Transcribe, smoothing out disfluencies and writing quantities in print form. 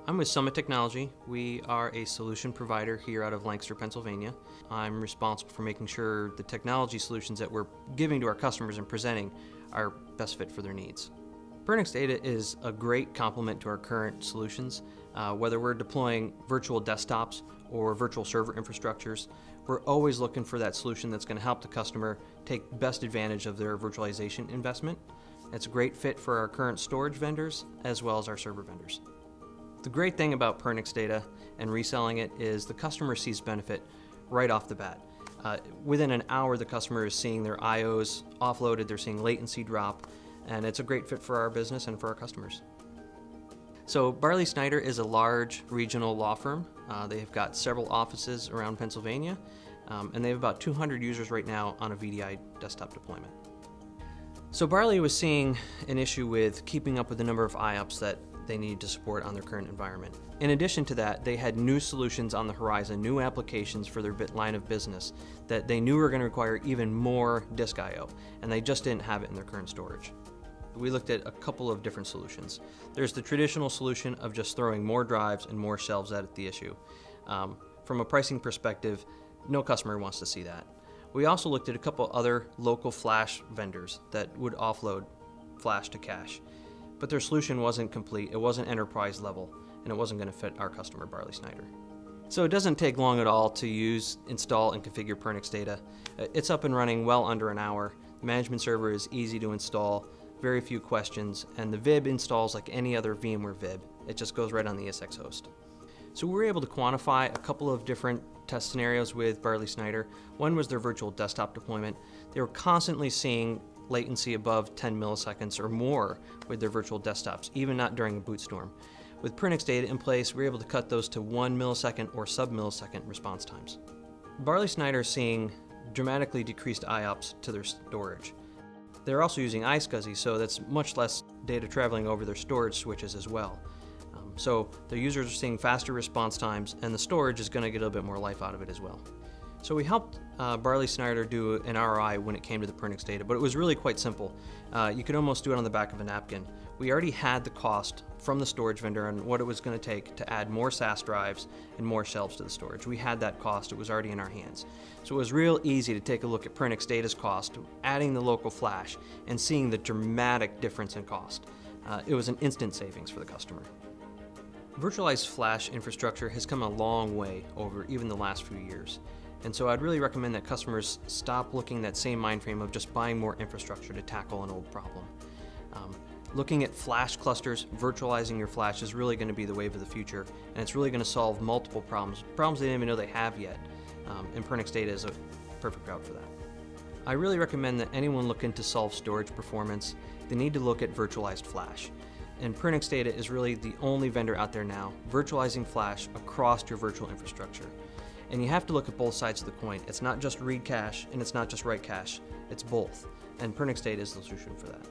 I'm with Summit Technology. We are a solution provider here out of Lancaster, Pennsylvania. I'm responsible for making sure the technology solutions that we're giving to our customers and presenting are best fit for their needs. PernixData is a great complement to our current solutions. Whether we're deploying virtual desktops or virtual server infrastructures, we're always looking for that solution that's going to help the customer take best advantage of their virtualization investment. It's a great fit for our current storage vendors as well as our server vendors. The great thing about PernixData and reselling it is the customer sees benefit right off the bat. Within an hour, the customer is seeing their IOs offloaded, they're seeing latency drop, and it's a great fit for our business and for our customers. So Barley Snyder is a large regional law firm. They have got several offices around Pennsylvania, and they have about 200 users right now on a VDI desktop deployment. So Barley was seeing an issue with keeping up with the number of IOPS that they needed to support on their current environment. In addition to that, they had new solutions on the horizon, new applications for their line of business that they knew were going to require even more disk I/O, and they just didn't have it in their current storage. We looked at a couple of different solutions. There's the traditional solution of just throwing more drives and more shelves at the issue. From a pricing perspective, no customer wants to see that. We also looked at a couple other local flash vendors that would offload flash to cache, but their solution wasn't complete, it wasn't enterprise level, and it wasn't going to fit our customer, Barley Snyder. So it doesn't take long at all to use, install, and configure PernixData. It's up and running well under an hour. The management server is easy to install, very few questions, and the VIB installs like any other VMware VIB. It just goes right on the ESX host. So we were able to quantify a couple of different test scenarios with Barley Snyder. One was their virtual desktop deployment. They were constantly seeing latency above 10 milliseconds or more with their virtual desktops, even not during a boot storm. With PernixData in place, we were able to cut those to 1 millisecond or sub-millisecond response times. Barley Snyder is seeing dramatically decreased IOPS to their storage. They're also using iSCSI, so that's much less data traveling over their storage switches as well. So their users are seeing faster response times, and the storage is going to get a little bit more life out of it as well. So we helped Barley Snyder do an ROI when it came to the PernixData, but it was really quite simple. You could almost do it on the back of a napkin. We already had the cost from the storage vendor and what it was going to take to add more SAS drives and more shelves to the storage. We had that cost, it was already in our hands. So it was real easy to take a look at PernixData's cost, adding the local flash, and seeing the dramatic difference in cost. It was an instant savings for the customer. Virtualized flash infrastructure has come a long way over even the last few years. And so I'd really recommend that customers stop looking at that same mind frame of just buying more infrastructure to tackle an old problem. Looking at flash clusters, virtualizing your flash is really going to be the wave of the future, and it's really going to solve multiple problems they didn't even know they have yet, and PernixData is a perfect route for that. I really recommend that anyone looking to solve storage performance, they need to look at virtualized flash. And PernixData is really the only vendor out there now virtualizing flash across your virtual infrastructure. And you have to look at both sides of the coin. It's not just read cache and it's not just write cache, it's both. And PernixData is the solution for that.